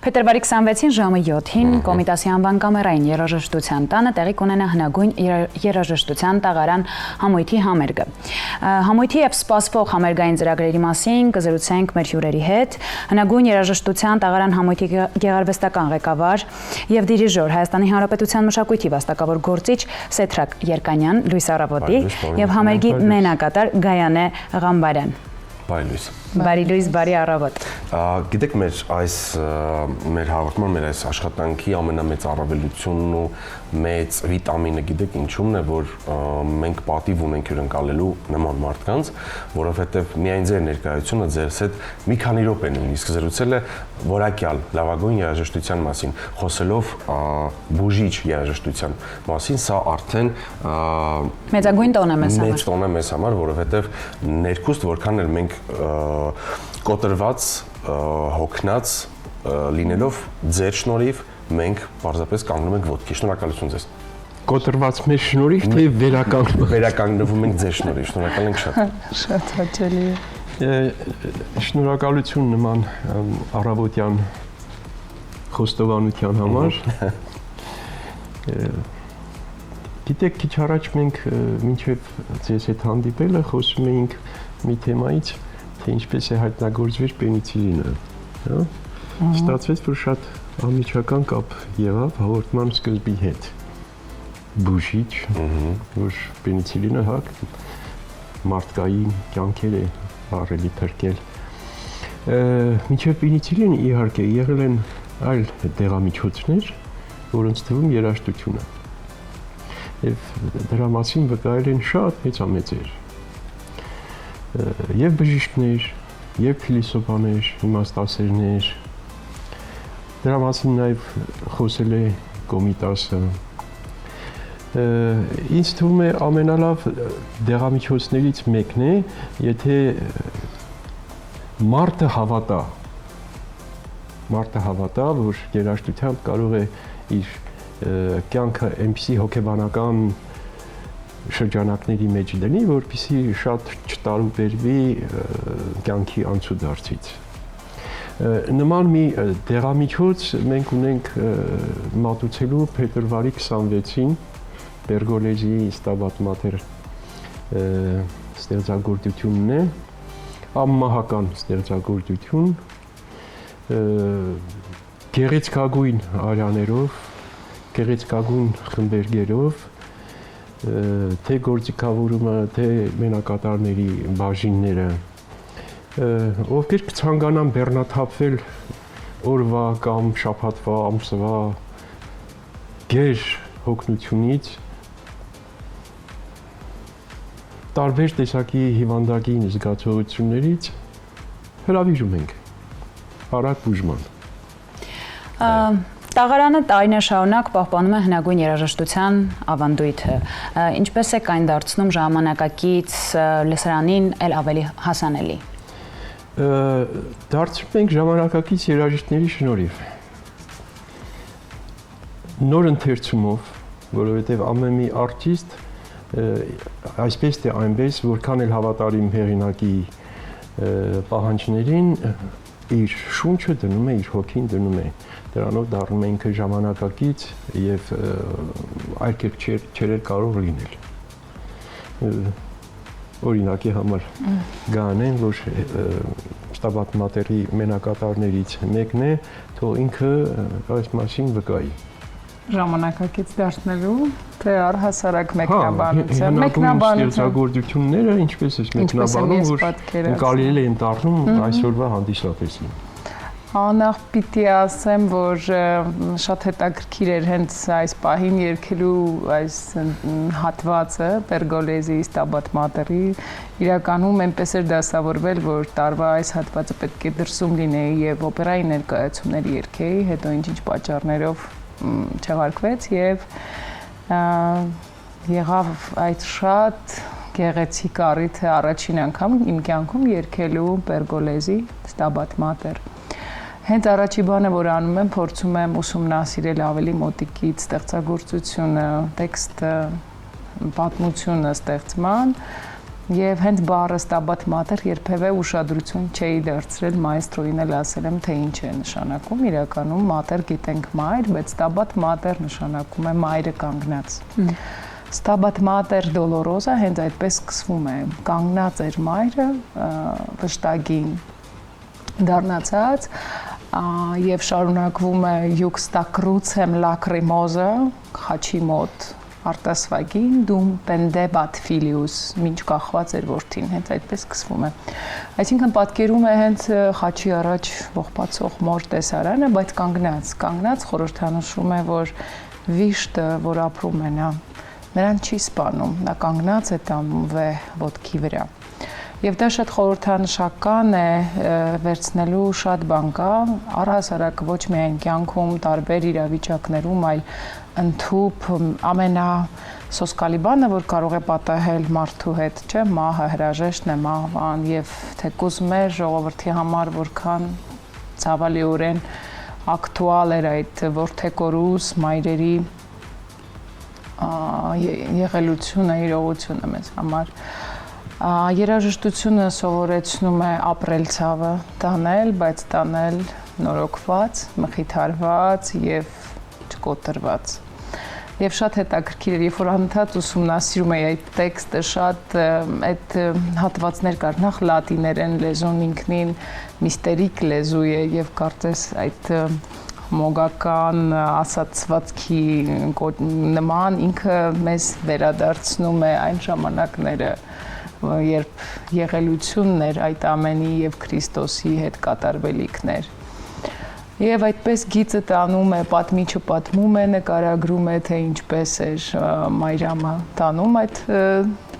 Փետրվարի 26-ին ժամը 7-ին Կոմիտասի անվան կամերային երաժշտության տանը տեղի կունենա հնագույն երաժշտության տաղարան համույթի համերգը։ Համույթի եւ սպասվող համերգային ծրագրերի մասին կզրուցենք մեր հյուրերի հետ։ Հնագույն երաժշտության տաղարան համույթի գեղարվեստական ղեկավար եւ դիրիժոր Հայաստանի Հանրապետության մշակույթի վաստակավոր գործիչ Սեթրակ Երկանյան, լույս առավոտի եւ համերգի մենակատար Գայանե Ղամբարյան։ Բարի լույս, բարի առավոտ։ Գիտեք, մեր հաղորդման, մեր այս աշխատանքի ամենամեծ առավելությունն ու մեծ վիտամինը գիտեք ինչումն է, որ մենք պատիվ ունենք հյուրընկալելու նման մարդկանց, որովհետև միայն ձեր ներկայությունը ձեզ հետ մի քանի րոպե նույնիսկ զրուցել է որակյալ լավագույն երաժշտության մասին, խոսելով բուժիչ երաժշտության մասին, սա արդեն մեծագույն տոն է մեզ համար։ Մեծ տոն է մեզ համար, որովհետև ներքուստ որքան էլ մենք կոտրված, հոգնած լինելով ձեր շնորհիվ մենք պարզապես կանգնում ենք ոտքի։ Շնորհակալություն ձեզ։ Կոտրված մեր շնորհիվ, թե վերականգնվում ենք ձեր շնորհիվ։ Շնորհակալ ենք շատ։ Շատ հաճելի է։ Շնորհակալություն նման առավոտյան խոստովանության համար։ Գիտեք, քիչ առաջ մենք մինչև ձեզ հետ հանդիպելը խոսում էինք մի թեմայից, թե ինչպես է հայտնագործվել պենիցիլինը, հա։ Ստացվեց, որ շատ անմիջական կապ եղավ հաղորդման սկզբի հետ։ Բուժիչ, որ պենիցիլինը հա մարդկային կյանքեր է առելի փրկել։ Մինչև պենիցիլինը իհարկե եղել են այլ դեղամիջոցներ, որոնց թվում երաժշտությունը։ Եվ դրա մասին վկայել են շատ մեծամեծեր։ Եվ բժիշկներ, եւ փիլիսոփաներ, իմաստասերներ։ Դրա մասին նաև խոսել է Կոմիտասը։ Ինձ թվում է ամենալավ դեղամիջոցներից մեկն է, եթե մարդը հավատա, որ երաժշտությամբ կարող է իր կյանքը այնպիսի հոգեբանական շրջանակների մեջ դնի, որպեսզի շատ չտարուբերվի կյանքի անցուդարձից։ Նման մի դեղամիջոց մենք ունենք մատուցելու փետրվարի 26-ին Պերգոլեզի Ստաբատ Մատեր ստեղծագործությունն է, անմահական ստեղծագործություն, գեղեցկագույն արյաներով, գեղեցկագույն խմբերգերով, թե գործիքավորումը, թե մենակատարների բաժինները, ովքեր կցանկանան բեռնաթափվել օրվա կամ շաբաթվա, ամսվա գեր հոգնությունից, տարբեր տեսակի հիվանդագին զգացողություններից հրավիրում ենք արագ բուժման։ Տաղարանը տարիներ շարունակ պահպանում է հնագույն երաժշտության ավանդույթը։ Ինչպես է կային դարձնում ժամանակակից լսարանին էլ ավելի հասանելի։ Դարձնում ենք ժամանակակից երաժիշտների շնորհիվ։ Նոր ընթերցումով, որովհետև ամեն մի արտիստ այսպես թե այնպես, որքան էլ հավատարիմ հեղինակի պահանջներին իր շունչը դնում է, իր հոգին դնում է, դրանով դառնում է ինքը ժամանակակից եւ այլ կերպ չէր կարող լինել։ Օրինակի համար Գանեն, որ Ստաբատ Մատերի մենակատարներից մեկն է, թող ինքը այս մասին վկայի։ Ժամանակակից դարձնելու, թե առհասարակ մեկնաբանության, ստեղծագործությունները ինչպես է մեկնաբանում, որ կարելի է դառնում այսօրվա հանդիսատեսին։ Անախ պիտի ասեմ, որ շատ հետաքրքիր էր հենց այս պահին երգելու այս հատվածը Պերգոլեզի Ստաբատ Մատերի, իրականում այնպես էր դասավորվել, որ տարվա այս հատվածը պետք է դրսում լինեի եւ օպերայի ներկայացումներ երգեի, հետո ինչ-ինչ պատճառներով չեղարկվեց եւ եղավ այդ շատ գեղեցիկ առիթը առաջին անգամ իմ կյանքում երգելու Պերգոլեզի Ստաբատ Մատեր։ Հենց առաջի բանը, որ անում եմ, փորձում եմ ուսումնասիրել ավելի մոտիկից ստեղծագործությունը, տեքստը, պատմությունը ստեղծման Եվ հենց բառը Stabat Mater երբևէ ուշադրություն չէի դարձրել մայստրոին էլ ասել եմ թե ինչ է նշանակում իրականում mater գիտենք մայր, բայց Stabat Mater նշանակում է մայրը կանգնած։ Stabat Mater Dolorosa հենց այդպես սկսվում է, կանգնած էր մայրը վշտագին դառնացած եւ շարունակվում է Juxta crucem lacrimosa խաչի մոտ արտասվագին դում pendebat filius մինչ կախված էր որդին հենց այդպես սկսվում է այսինքն պատկերում է հենց խաչի առաջ ողբացող մոր տեսարանը բայց կանգնած խորհրդանշում է որ վիշտը որ ապրում է նրան չի սպանում նա կանգնած է տանում ոտքի վրա Եվ դա շատ խորհրդանշական է վերցնելու շատ բան կա առհասարակ ոչ միայն կյանքում տարբեր իրավիճակներում այլ ընդհուպ ամենասոսկալի բանը որ կարող է պատահել մարդու հետ չէ մահը հրաժեշտն է մահվան եւ թեկուզ մեր ժողովրդի համար որքան ցավալիորեն ակտուալ էր այդ որդեկորուս մայրերի եղելությունը իրողությունը մեզ համար Երաժշտությունը սովորեցնում է ապրել ցավը, տանել, բայց տանել նորոգված, մխիթարված եւ չկոտրված։ Եվ շատ հետաքրքիր էր, երբ որ անընդհատ ուսումնասիրում էի այդ տեքստը, շատ այդ հատվածներ կար, նախ լատիներեն լեզուն ինքնին միստերիկ լեզու է եւ կարծես այդ մոգական ասացվածքի նման ինքը մեզ վերադարձնում է այն ժամանակները երբ եղելությունն էր այդ ամենի եւ Քրիստոսի հետ կատարվելիքներ եւ այդպես գիծը տանում է պատմիչը պատմում է նկարագրում է թե ինչպես էր մայրամը տանում այդ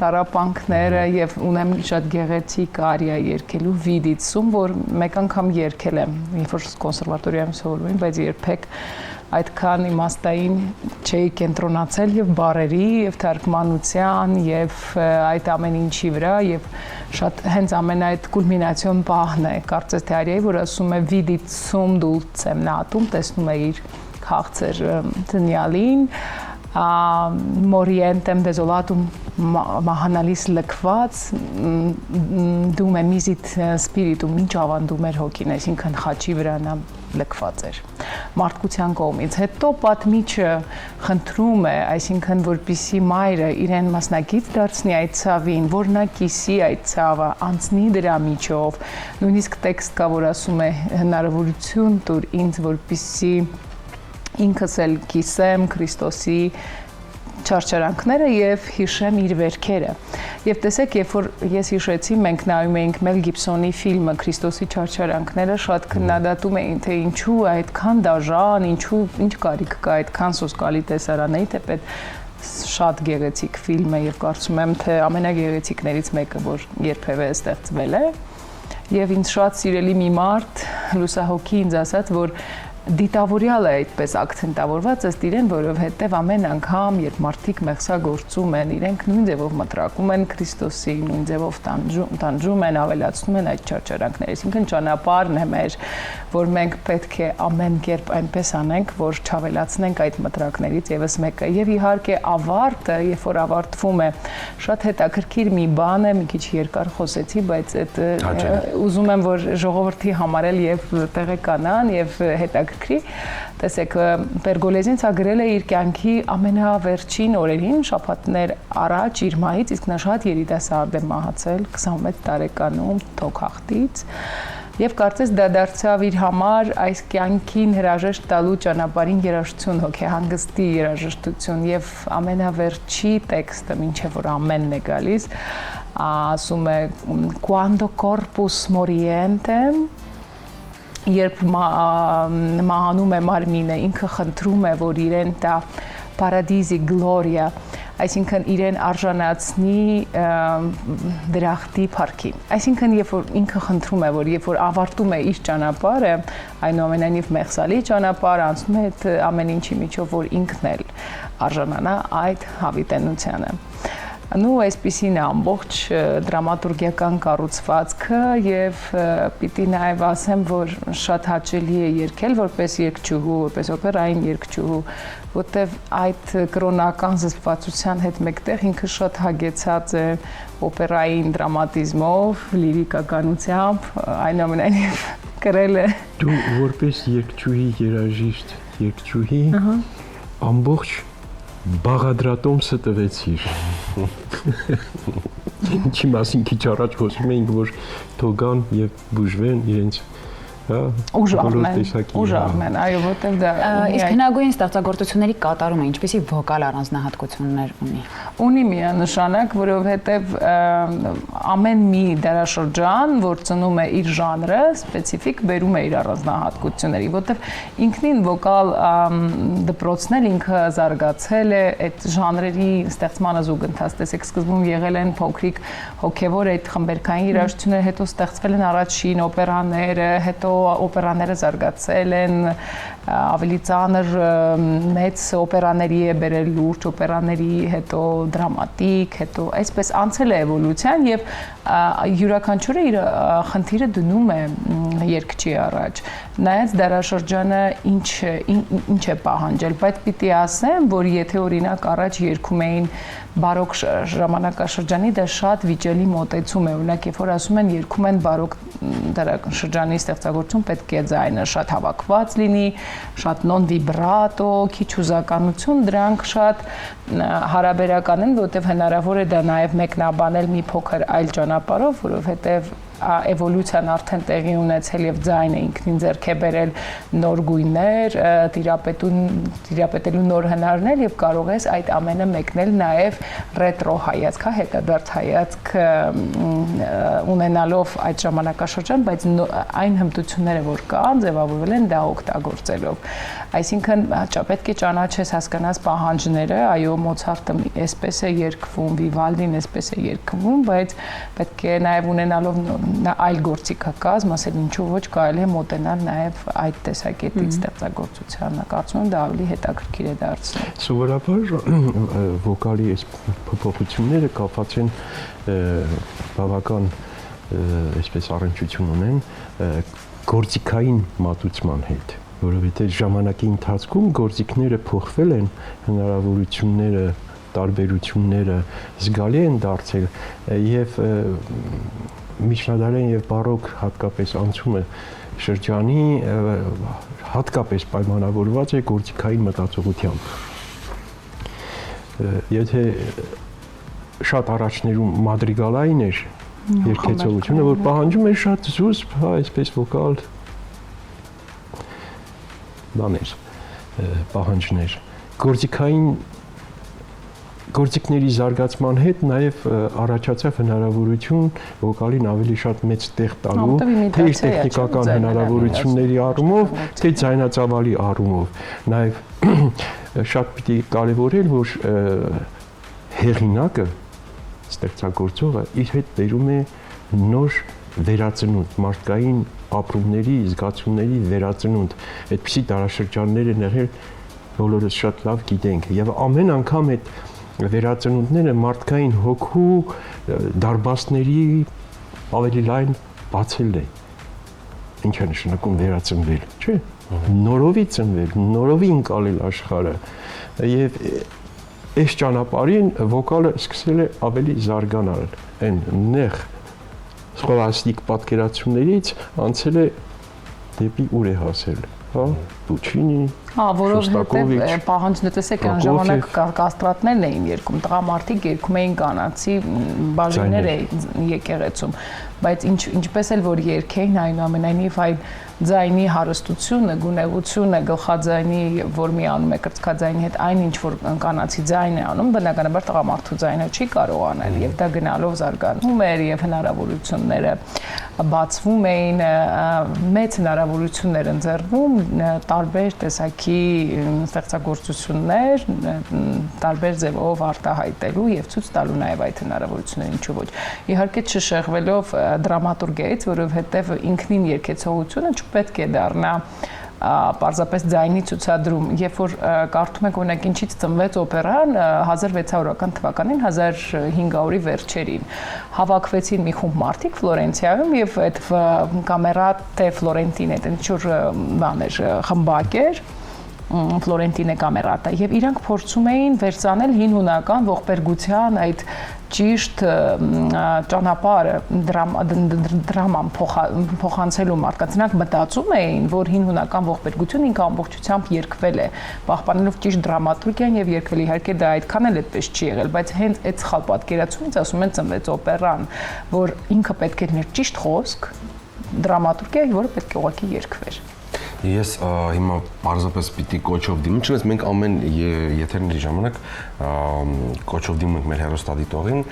տարապանքները եւ ունեմ շատ գեղեցիկ արիա երգելու Վիդիցում որ մեկ անգամ երգել եմ երբ որ կոնսերվատորիայում սովորում եմ բայց երբեք այդքան իմաստային չէի կենտրոնացել եւ բարերի եւ թարգմանության եւ այդ ամեն ինչի վրա եւ շատ հենց ամեն այդ կուլմինացիոն պահն է կարծես թե արիայի որ ասում է Viditsum dulcem natum տեսնում է իր քաղցր դնյալին Morientem desolatum մահանալիս լքված դում է միզիտ սպիրիտում ինչ ավանդում էր հոգին այսինքն խաչի վրա նա լքված էր մարդկության կողմից հետո պատմիչը խնդրում է այսինքն որպիսի մայրը իրեն մասնակից դարձնի այդ ցավին որ նա կիսի այդ ցավը անցնի դրա միջով նույնիսկ տեքստ կա որ ասում է հնարավորություն տուր ինձ որպիսի ինքս էլ կիսեմ Քրիստոսի չարչարանքները եւ հիշեմ իր վերքերը։ Եւ տեսեք, երբ որ ես հիշեցի, մենք նայում էինք Մել Գիբսոնի ֆիլմը Քրիստոսի չարչարանքները, շատ քննադատում էին, թե ինչու այդքան դաժան, ինչ կարիք կա այդքան սոսկալի տեսարանների, թեպետ շատ գեղեցիկ ֆիլմ է եւ կարծում եմ, թե ամենագեղեցիկներից մեկը, որ երբևէ ստեղծվել է։ Եվ ինձ շատ սիրելի մի մարդ, լուսահոգի ինձ ասաց, որ դիտավորյալը այդպես ակցենտավորված ըստ իրեն, որովհետև ամեն անգամ, երբ մարդիկ մեղսագործում են, իրենք նույն ձևով մտրակում են Քրիստոսի, նույն ձևով տանջում են, ավելացնում են այդ չարչարանքները։ Այսինքն ճանապարհն է մեր, որ մենք պետք է ամեն կերպ այնպես անենք, որ չավելացնենք այդ մտրակներից եւս մեկը։ Եվ իհարկե ավարտը, երբ որ ավարտվում է, շատ հետաքրքիր մի բան է, մի քիչ երկար խոսեցի, բայց այդ ուզում եմ, որ ժողովրդի համար էլ եւ տեղեկանան եւ հետաքրքրի տեսեք Պերգոլեզին ցա գրել է իր կյանքի ամենավերջին օրերին շաբաթներ առաջ իր մահից իսկ նա շատ երիտասարդ է մահացել 26 տարեկանում թոքախտից Եվ կարծես դա դարձավ իր համար այս կյանքին հրաժեշտ տալու ճանապարհին երաժշտություն, հոգեհանգստի երաժշտություն եւ ամենավերջի տեքստը, ինչեւ որ ամենն է գալիս, ասում է Quando corpus morientem երբ մահանում է մարմինը, ինքը խնդրում է, որ իրեն տա paradisi gloria, այսինքն իրեն արժանացնի դրախտի փառքին։ Այսինքն երբ որ ինքը խնդրում է, որ երբ որ ավարտում է իր ճանապարհը, այնուամենայնիվ մեղսալի ճանապարհ անցնում է ամեն ինչի միջով, որ ինքն էլ արժանանա այդ հավիտենությանը։ Նու այսպիսին է ամբողջ դրամատուրգիական կառուցվածքը եւ պիտի նաեւ ասեմ, որ շատ հաճելի է երգել որպես երգչուհու, որպես օպերային երգչուհու, որտեվ այդ կրոնական զսպվածության հետ մեկտեղ ինքը շատ հագեցած է օպերային դրամատիզմով, լիրիկականությամբ, այնուամենայնիվ կրել է։ Դու որպես երգչուհի, երաժիշտ, երգչուհի ամբողջ բաղադրատոմսը տվեցիր։ Ինչի մասին քիչ առաջ խոսում էինք, որ թողան եւ բուժվեն իրենց ուժարմեն, այո, որտեղ դա իսկ հնագույն ստեղծագործությունների կատարումը ինչպեսի վոկալ առանձնահատկություններ ունի։ Ունի միանշանակ, որովհետև ամեն մի դարաշրջան, որ ծնում է իր ժանրը, սպეციფიկ բերում է իր առանձնահատկությունների, որտեղ ինքնին վոկալ դպրոցն ինքը զարգացել է այդ ժանրերի ստեղծմանը զուգընթաց, տեսեք, սկզբում եղել են փոքրիկ հոգևոր այդ խմբերքային երաժշտությունները, հետո ստեղծվել են առաջին օպերաները, հետո օպերաները զարգացել են, ավելի ծանր մեծ օպերաների է բերել լուրջ օպերաների, հետո դրամատիկ, հետո այսպես անցել է էվոլյուցիան եւ յուրաքանչյուրը իր խնդիրը դնում է երգչի առաջ։ Նայած դարաշրջանը ինչ է պահանջել, բայց պիտի ասեմ, որ եթե օրինակ առաջ երգում էին բարոկ ժամանակաշրջանի, դա շատ վիճելի մոտեցում է, օրինակ երբ որ ասում են երգում են բարոկ դարաշրջանի ստեղծագործություն, պետք է ձայնը շատ հավաքված լինի, շատ նոն վիբրատո, քիչ հուզականություն, դրանք շատ հարաբերական են, որովհետև հնարավոր է դա նաև մեկնաբանել մի փոքր այլ ճանապարհով, որովհետև էվոլյուցիան արդեն տեղի ունեցել եւ ձայնը ինքնին ձեռք է բերել նոր գույներ, տիրապետելու նոր հնարներ եւ կարող ես այդ ամենը մեկնել նաեւ ռետրո հայացք, հետադարձ հայացք ունենալով այդ ժամանակաշրջան, բայց այն հմտությունները, որ կան, ձևավորվել են դա օգտագործելով։ Այսինքն պետք է ճանաչես, հասկանաս պահանջները, այո, Մոցարտը այսպես է երգվում, Վիվալդին այսպես է երգվում, բայց պետք է նաեւ ունենալով այլ գործիքակազմ, ասել ինչու ոչ կարելի է մոտենալ նաև այդ տեսակետից ստեղծագործությանը, կարծում եմ դա ավելի հետաքրքիր է դարձնում։ Սովորաբար վոկալի այս փոփոխությունները կապված են բավական այսպես առնչություն ունեն գործիքային մատուցման հետ, որովհետև ժամանակի ընթացքում գործիքները փոխվել են, հնարավորությունները տարբերությունները զգալի են դարձել եւ միջնադարային եւ բարոկ հատկապես անցումը շրջանի հատկապես պայմանավորված է գործիքային մտածողությամբ։ Եթե շատ առաջներում մադրիգալային էր երգեցողությունը, որ պահանջում էր շատ զուսպ, այսպես վոկալ բաներ, պահանջներ, գործիքների զարգացման հետ նաև առաջացավ հնարավորություն վոկալին ավելի շատ մեծ տեղ տալու, թե իր տեխնիկական հնարավորությունների առումով, թե ձայնածավալի առումով։ Նաև շատ պիտի կարևորել, որ հեղինակը, ստեղծագործողը իր հետ բերում է նոր վերածնունդ, մարդկային ապրումների, զգացումների վերածնունդ։ Այդպիսի դարաշրջաններ են եղել, բոլորս շատ լավ գիտենք, եւ ամեն անգամ այդ վերածնունդները մարդկային հոգու դարբասների ավելի լայն բացել է։ Ինչ է նշանակում վերածնվել, չէ՞։ Նորովի ծնվել, նորովի ընկալել աշխարհը։ Եվ այս ճանապարհին վոկալը սկսել է ավելի զարգանալ։ Այն նեղ սխոլաստիկ պատկերացումներից անցել է դեպի ուր է հասել, հա, Պուչինի, որովհետև պահանջն տեսեք այն ժամանակ կաստրատներն էին երգում, տղամարդիկ երգում էին կանացի բաժիններ եկեղեցում, բայց ինչպես էլ որ երգեին, այնուամենայնիվ այն ձայնի հարստությունը, գունեղությունը, գլխաձայնի, որ միանում է կրծքաձայնի հետ, այն ինչ որ կանացի ձայն է անում, բնականաբար տղամարդու ձայնը չի կարող անել, եւ դա գնալով զարգանում էր եւ հնարավորությունները բացվում էին, մեծ հնարավորություններ ընձեռվում, տարբեր տեսակի ստեղծագործություններ, տարբեր ձևով արտահայտելու եւ ցույց տալու նաեւ այդ հնարավորությունները, ինչու ոչ։ Իհարկե չշեղվելով դրամատուրգիայից, որովհետեւ ինքնին երգեցողությունը չպետք է դառնա պարզապես ձայնի ցուցադրում, երբ որ կարդում եք օրինակ ինչից ծնվեց օպերան 1600 թվականին 1500-ի վերջերին հավաքվեցին մի խումբ մարդիկ Ֆլորենցիայում եւ այդ կամերա դե Ֆլորենտին այդ ինչ որ բան էր խմբակ էր Ֆլորենտինե կամերատա եւ իրանք փորձում էին վերցնել հին հունական ողբերգության այդ ճիշտ ճանապարհը դրաման փոխանցելու մարդկանց նրանք մտածում էին որ հին հունական ողբերգությունը ինքը ամբողջությամբ երկվել է պահպանելով ճիշտ դրամատուրգիան եւ երկվել իհարկե դա այդքան էլ այդպես չի եղել բայց հենց այդ սխալ պատկերացումից ասում են ծնվեց օպերան որ ինքը պետք է լիներ ճիշտ խոսք դրամատուրգիա որը պետք է ուղղակի երկվեր Ես հիմա պարզապես պիտի կոչով դիմեմ, չնայած մենք ամեն եթերների ժամանակ կոչով դիմում ենք մեր հեռուստադիտողին,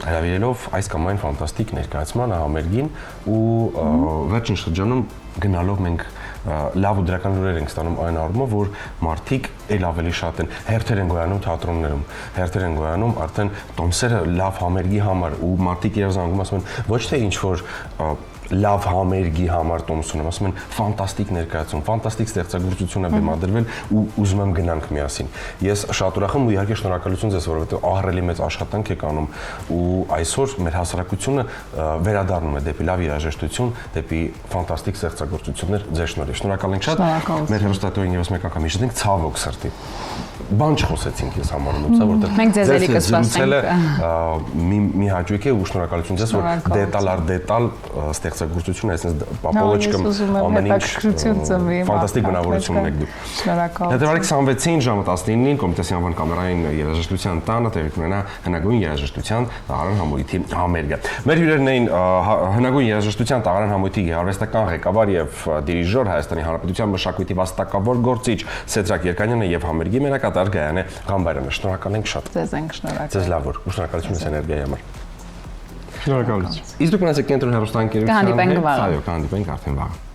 հրավիրելով այս կամ այն ֆանտաստիկ ներկայացման համերգին ու վերջին շրջանում գնալով մենք լավ ու դրական լուրեր ենք ստանում այն առումով, որ մարդիկ էլ ավելի շատ են հերթեր են գոյանում թատրոններում, հերթեր են գոյանում արդեն տոմսերը լավ համերգի համար ու մարդիկ իրար զանգում ասում են ոչ թե ինչ որ լավ համերգի համար տոմս ունեմ, ասում են ֆանտաստիկ ներկայացում, ֆանտաստիկ ստեղծագործություն է բեմադրվել ու ուզում եմ գնանք միասին։ Ես շատ ուրախ եմ ու իհարկե շնորհակալություն ձեզ, որովհետև ահռելի մեծ աշխատանք եք անում ու այսօր մեր հասարակությունը վերադառնում է դեպի լավ երաժշտություն, դեպի ֆանտաստիկ ստեղծագործություններ ձեր շնորհիվ։ Շնորհակալ ենք շատ։ Մեր հեռուստատորին եւս մեկ անգամ հիշեցինք ցավոք սրտի։ Բան չխոսեցինք ես համարում եմ, որտեղ մենք ձեզ էլի կսպասենք մի հաճույք է ու շնորհակալություն ձեզ, որ դետալ առ դետալ ստեղծագործություն, այսինքն պապոլոչկը ամեն ինչ ֆանտաստիկ բնավորություն ունեք դուք։ Շնորհակալ։ Փետրվարի 26-ին ժամը 19-ին Կոմիտասի անվան կամերային երաժշտության տանը տեղի կունենա հնագույն երաժշտության տաղարան համույթի համերգը։ Մեր հյուրերն էին հնագույն երաժշտության տաղարան համույթի գեղարվեստական ղեկավար եւ դիրիժոր Հայաստանի Հանրապետության մշակույթի վաստակավոր գործիչ Սեդրակ Երկանյանը եւ համերգի մենակատար Գայանե Ղամբարյանը։ Շնորհակալ ենք շատ։ Ձեզ ենք շնորհակալ։ Ձեզ լավ օր։ Շնորհակալություն էներգիայի համար։ Շնորհակալություն։ Իսկ դուք մնացեք կենտրոն հեռուստաընկերության հետ։ Կհանդիպենք վաղը։ Այո, կհանդիպենք արդեն վաղը։